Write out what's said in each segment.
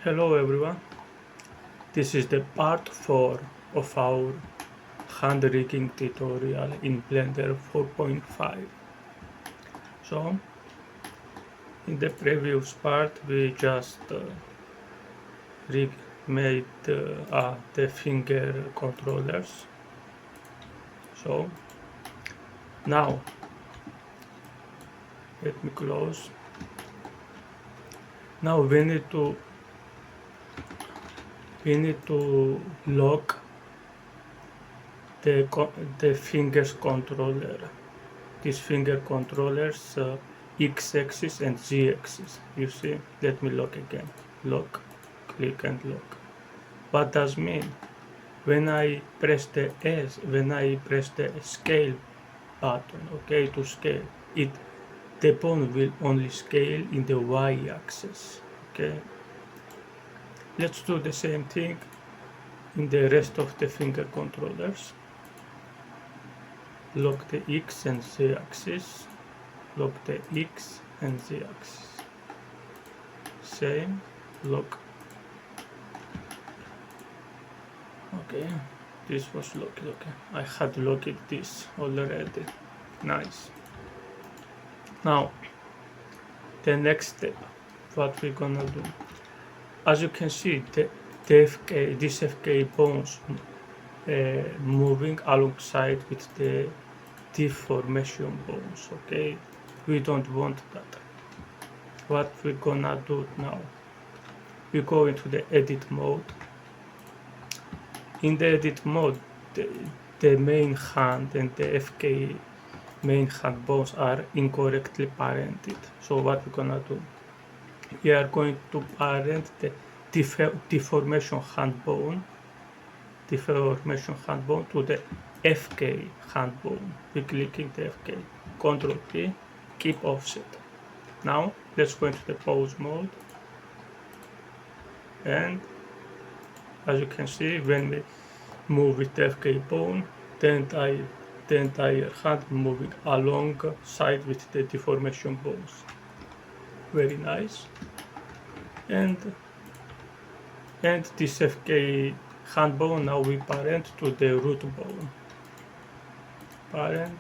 Hello everyone, this is the part 4 of our hand rigging tutorial in Blender 4.5. So, in the previous part we just made the finger controllers. So, now, let me close. Now we need to lock the fingers controller. These finger controllers, x-axis and z-axis. You see? Let me lock again. Lock, click and lock. What does mean? When I press the scale button, okay, to scale, the bone will only scale in the y-axis. Okay. Let's do the same thing in the rest of the finger controllers. Lock the X and Z axis, lock the X and Z axis. Same, lock. Okay, this was locked, okay. I had locked this already. Nice. Now, the next step, what we're gonna do. As you can see, these FK bones moving alongside with the deformation bones, okay? We don't want that. What we're gonna do now, we go into the edit mode. In the edit mode, the main hand and the FK main hand bones are incorrectly parented. So what we're gonna do, we are going to parent the deformation hand bone to the FK hand bone. We're clicking the FK, Ctrl P, keep offset. Now let's go into the pose mode, and as you can see, when we move with the FK bone, the entire hand moving alongside with the deformation bones. Very nice. And this FK hand bone now we parent to the root bone. Parent.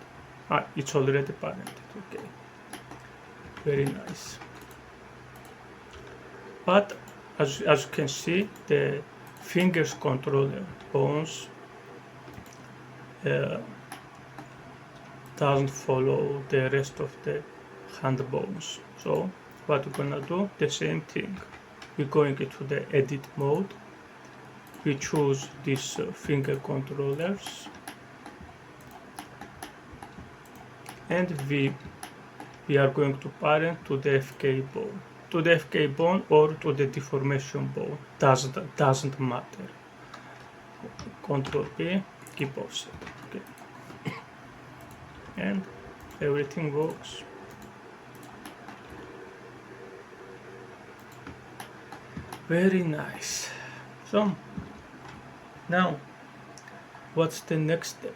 It's already parented. Okay. Very nice. But as you can see, the fingers controller bones doesn't follow the rest of the hand bones. So what we're gonna do, the same thing. We're going into the edit mode. We choose these finger controllers, and we are going to parent to the FK bone. To the FK bone or to the deformation bone, doesn't matter. Ctrl P, keep offset. Okay. And everything works. Very nice. So now, what's the next step?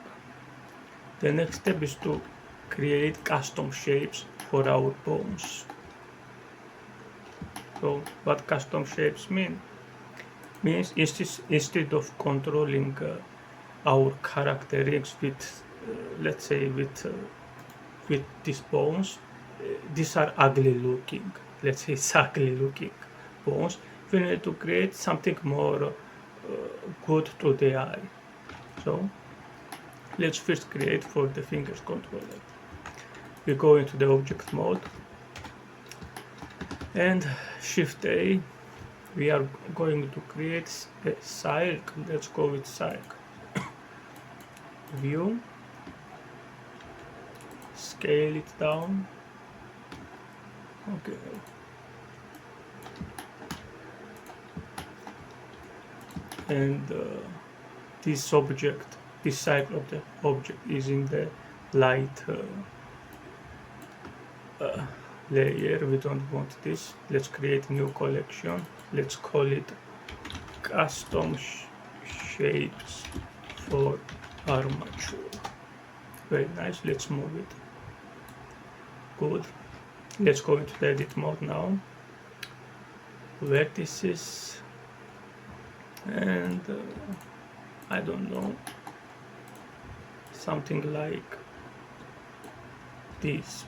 The next step is to create custom shapes for our bones. So what custom shapes mean? Means instead of controlling our character rigs with, let's say, with these bones, these are ugly looking. Let's say it's ugly looking bones. We need to create something more good to the eye. So let's first create for the fingers controller. We go into the object mode and Shift A. We are going to create a circle. Let's go with circle. View, scale it down. Okay. And this circle of the object is in the light layer. We don't want this. Let's create a new collection. Let's call it custom shapes for armature. Very nice. Let's move it. Good. Let's go into the edit mode now. vertices, and I don't know, something like this.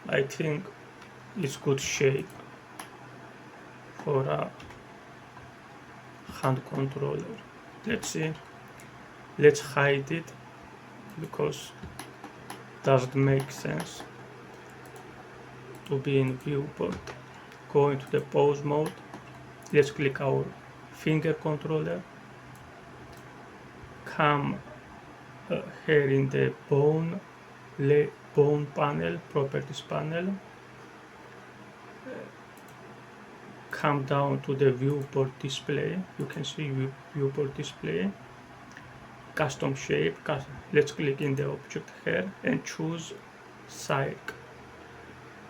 I think it's good shape for a hand controller. Let's see. Let's hide it because it doesn't make sense to be in viewport. Go into the pose mode. Let's click our finger controller. Come here in the bone panel, properties panel. Come down to the viewport display. You can see viewport display. Custom shape. Let's click in the object here and choose circle.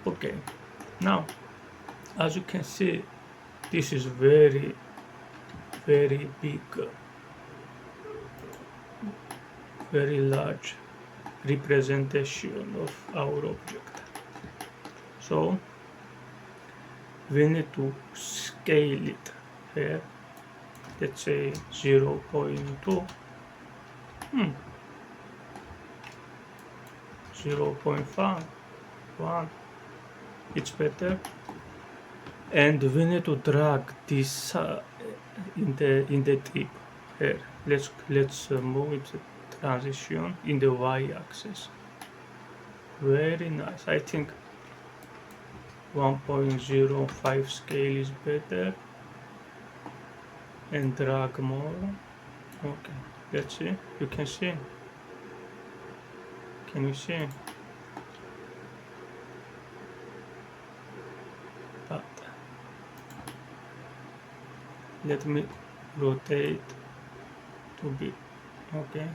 Okay. Now, as you can see, this is very big, very large representation of our object. So we need to scale it here. Let's say 0.2, 0.5, 1. It's better. And we need to drag this in the tip here. Let's move it transition in the y-axis. Very nice. I think 1.05 scale is better, and drag more. Okay, let's see. You can see. Can you see? But let me rotate to be okay.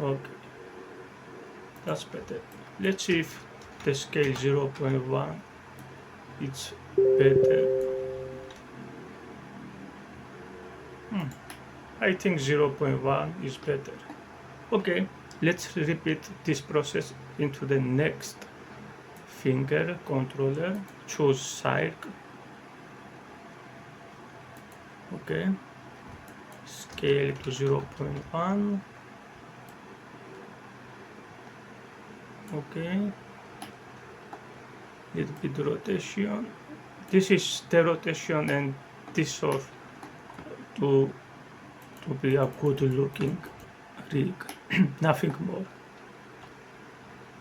Okay, that's better. Let's see if the scale 0.1 it's better. I think 0.1 is better. Okay, let's repeat this process into the next finger controller. Choose circle. Okay, scale to 0.1. Okay, little bit rotation. This is the rotation and this sort to be a good looking rig. Nothing more.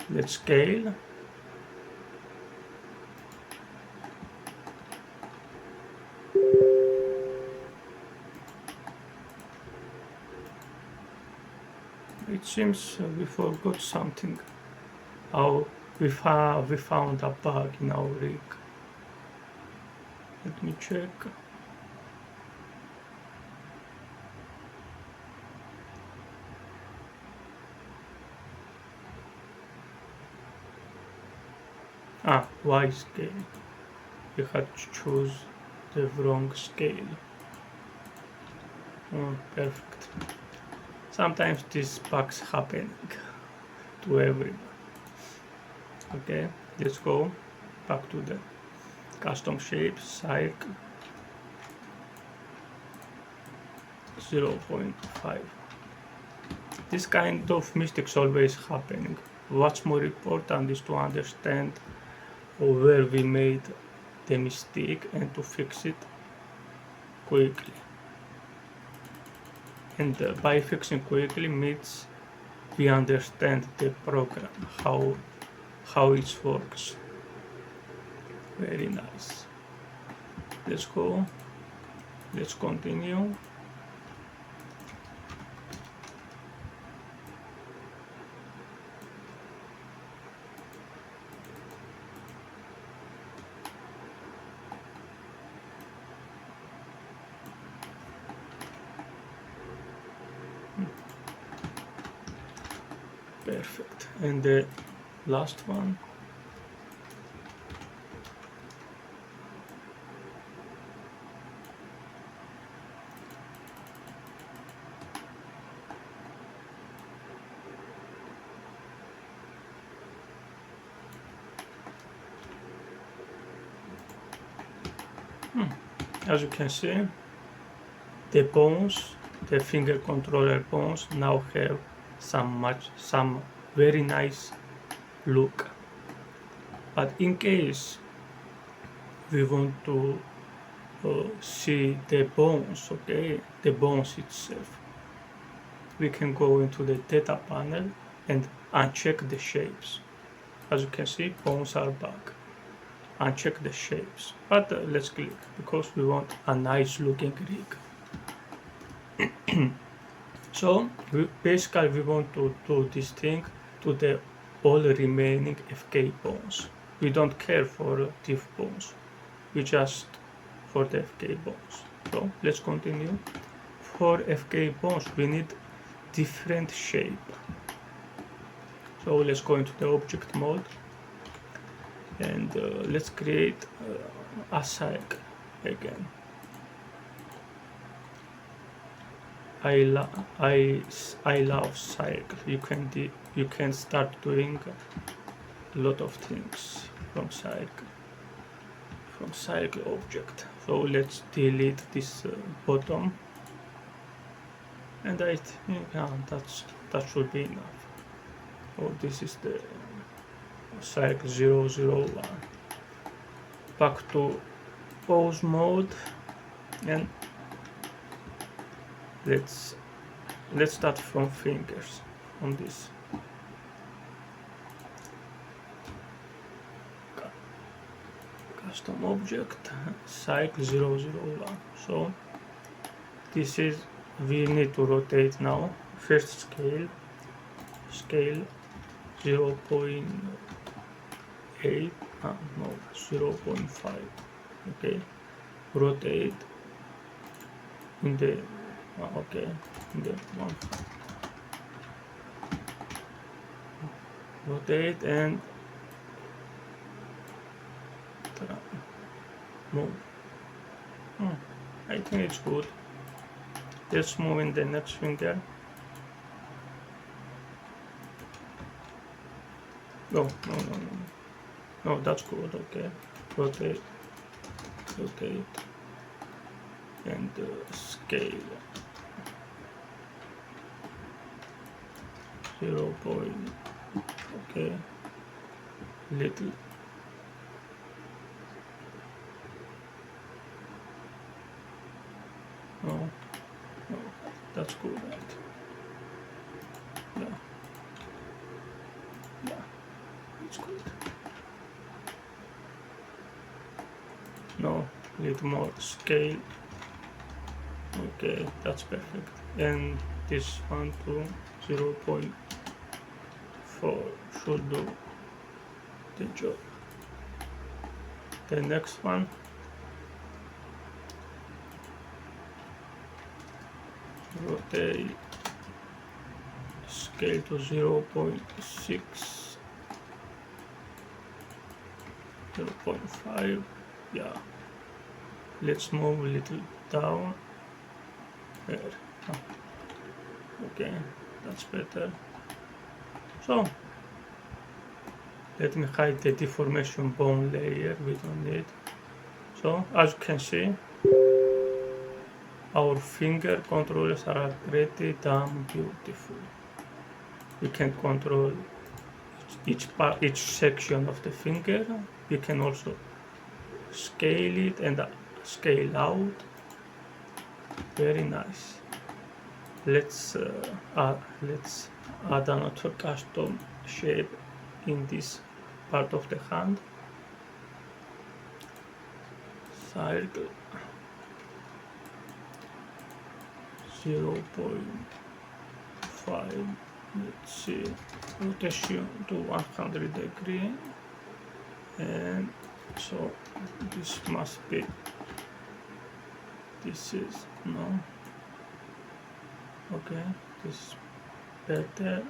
Let's scale. It seems we forgot something. We found a bug in our rig. Let me check. Y scale. You had to choose the wrong scale. Oh, perfect. Sometimes these bugs happen to everyone. Okay, let's go back to the custom shape, circle 0.5. This kind of mistakes always happening. What's more important is to understand where we made the mistake and to fix it quickly. And by fixing quickly means we understand the program, how it works. Very nice. Let's go. Let's continue. Perfect. And the last one. As you can see, the bones, the finger controller bones now have some very nice look. But in case we want to see the bones, okay, the bones itself, we can go into the data panel and uncheck the shapes. As you can see, bones are back. Uncheck the shapes, but let's click because we want a nice looking rig. So basically we want to do this thing to the all remaining FK bones. We don't care for diff bones, we just for the FK bones. So let's continue. For FK bones we need different shape. So let's go into the object mode and let's create a cycle again. I love cycle. You can start doing a lot of things from cycle object. So let's delete this bottom, and I think that should be enough. Oh, this is the cycle 001. Back to pose mode, and let's start from fingers on this. Custom object cycle 001. So this is, we need to rotate now. First scale 0.8, no, 0.5. Okay, rotate in the okay, in the one, rotate and move. I think it's good. Let's move in the next finger. No, that's good. Okay, rotate and scale 0. Okay, little. No, that's good, right? Yeah, it's good. No, little more scale. Okay, that's perfect. And this one to 0.4 should do the job. The next one, rotate, scale to 0.6, 0.5. Yeah, let's move a little down there. Okay, that's better. So let me hide the deformation bone layer, we don't need. So as you can see, our finger controllers are pretty damn beautiful. We can control each section of the finger. We can also scale it and scale out. Very nice. Let's add another custom shape in this part of the hand. Circle 0.5. Let's see, rotation to 100 degrees, and so this must be. This is no. Okay, this is better.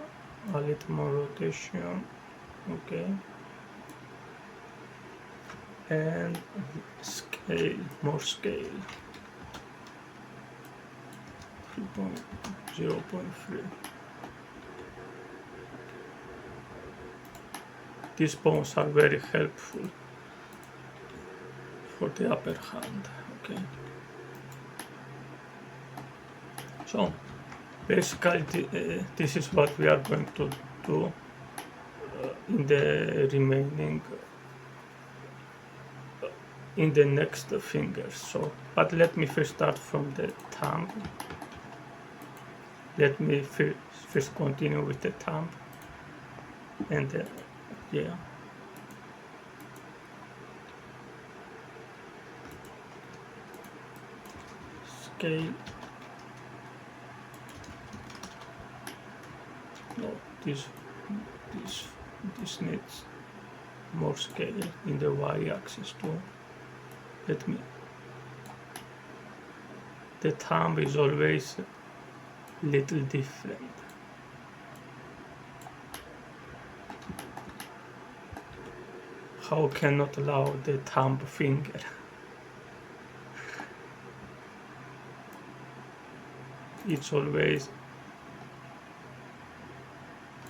A little more rotation. Okay, and scale, more scale. 0.3. These bones are very helpful for the upper hand. Okay, so basically this is what we are going to do in the remaining in the next fingers. So but let me first start from the thumb. Let me first continue with the thumb and yeah, scale. No, this needs more scale in the y-axis too. Let me. The thumb is always a little different. How cannot allow the thumb finger? It's always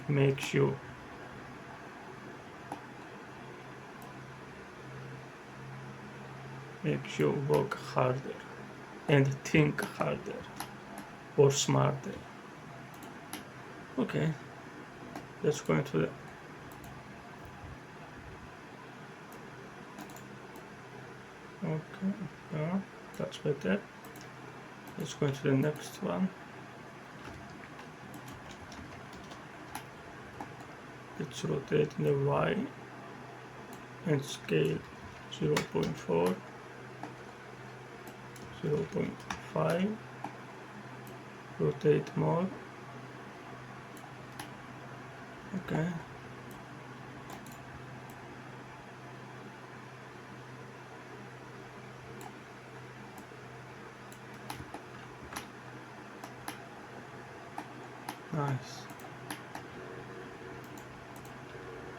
makes you work harder and think harder or smarter. Okay, let's go into the okay, yeah, that's better. Let's go into the next one. Let's rotate the Y and scale 0.4, 0.5, rotate more. Okay. Nice.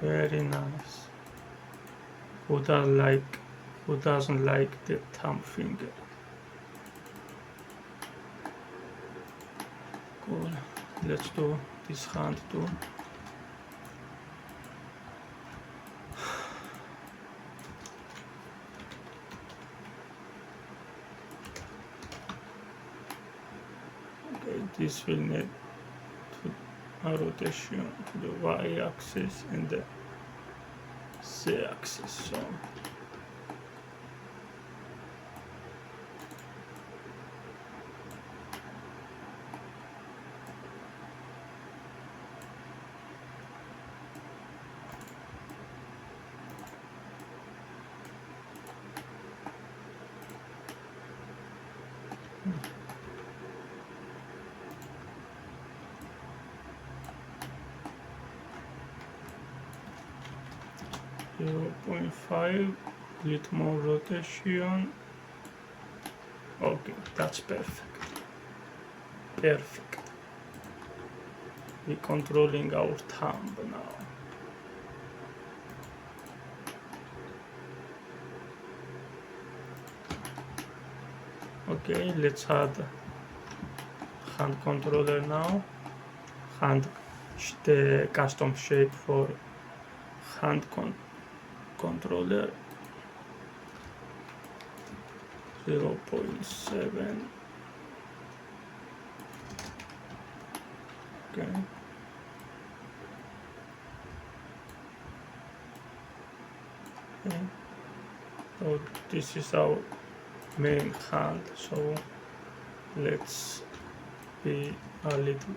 Very nice. Who doesn't like the thumb finger? Cool. Let's do this hand too. Okay, this will need a rotation to the y-axis and the z-axis. So zero 0.5, little more rotation. Okay, that's perfect. Perfect. We're controlling our thumb now. Okay, let's add hand controller now. The custom shape for hand controller 0.7. Okay. Okay. So this is our main hand, so let's be a little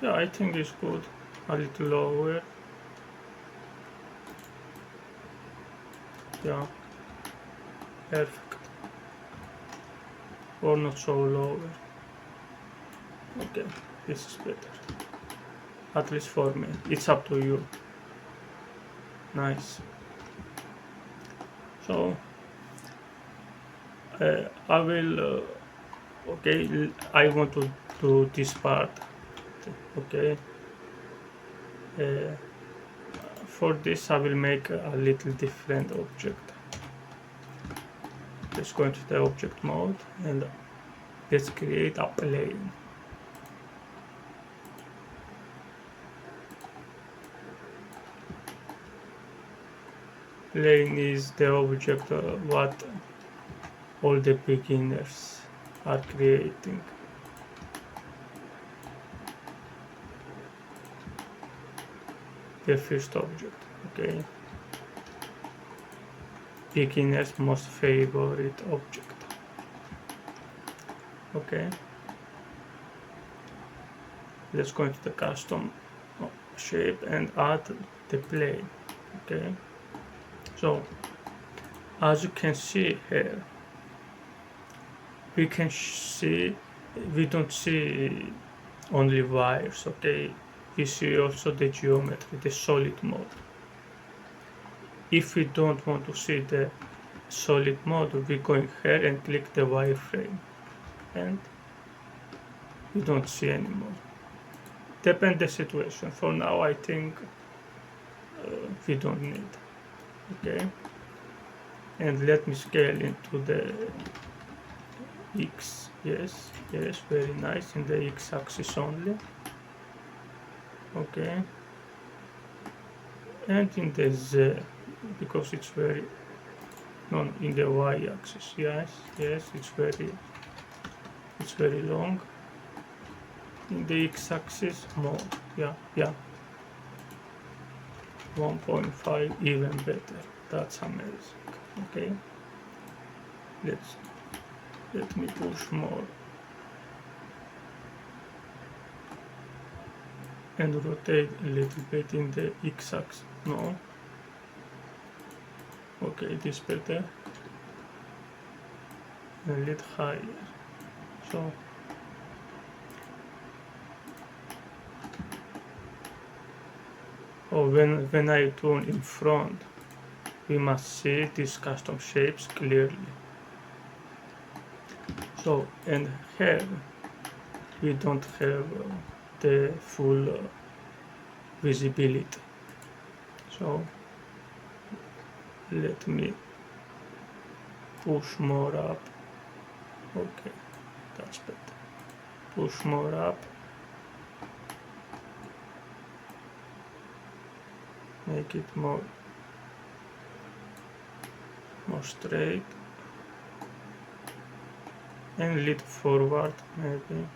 yeah, I think it's good. A little lower. Yeah, perfect. Or not so lower. Okay, this is better. At least for me. It's up to you. Nice. So I will okay, I want to do this part. Okay, for this I will make a little different object. Let's go into the object mode and let's create a plane. Plane is the object what all the beginners are creating. The first object, okay. Beginner's most favorite object, okay. Let's go into the custom shape and add the plane, okay. So as you can see here, we don't see only wires, okay. We see also the geometry, the solid mode. If we don't want to see the solid mode, we go in here and click the wireframe, and we don't see anymore. Depends the situation. For now, I think we don't need. Okay, and let me scale into the X. Yes, very nice, in the X axis only. Okay, and in the Z, because it's very in the Y axis. Yes, it's very long. In the X axis more. Yeah, 1.5, even better. That's amazing. Okay, let me push more and rotate a little bit in the X axis. No. Okay, this better. A little higher. So when I turn in front, we must see these custom shapes clearly. So, and here we don't have the full visibility. So let me push more up. Okay, that's better. Push more up. Make it more straight, and lead forward maybe.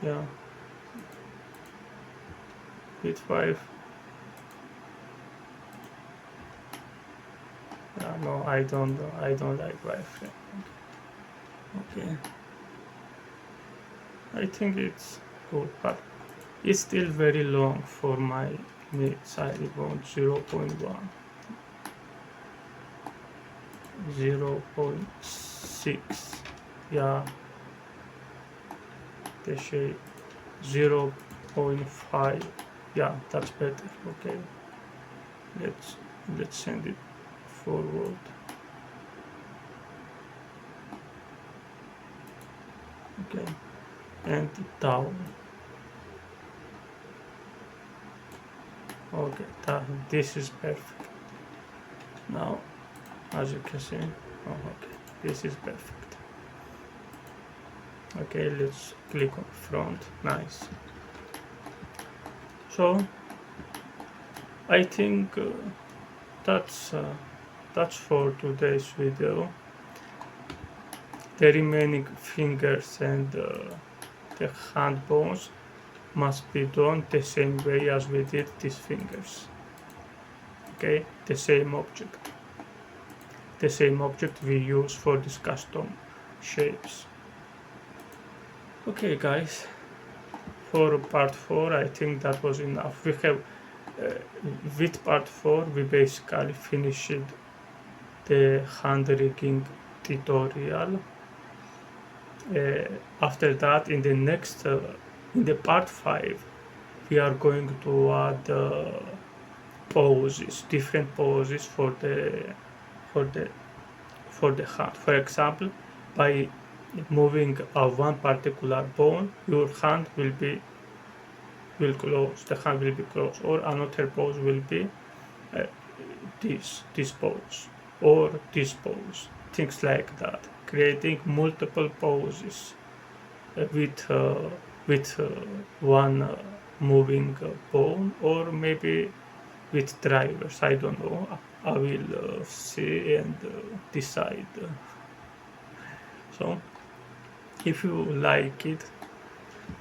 Yeah, with 5. Yeah, no, I don't like wireframe. Okay, I think it's good, but it's still very long for my needs. I want 0.1, 0.6. Yeah, the shape 0.5. Yeah, that's better. Okay, let's send it forward. Okay, and down. Okay, this is perfect. Now, as you can see, okay, this is perfect. Okay, let's click on front. Nice. So I think that's for today's video. The remaining fingers and the hand bones must be done the same way as we did these fingers. Okay, the same object we use for these custom shapes. Okay guys, for part 4 I think that was enough. We have with part 4 we basically finished the hand rigging tutorial. After that, in the next in the part 5 we are going to add poses, different poses for the hand. For example, by moving one particular bone, your hand will close, the hand will be closed, or another pose will be this pose or this pose, things like that, creating multiple poses with with one moving pawn, or maybe with drivers. I don't know. I will see and decide. So if you like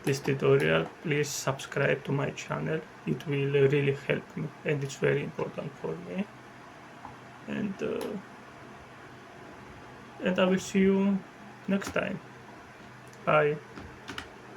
this tutorial, please subscribe to my channel. It will really help me, and it's very important for me. And I will see you next time. Bye.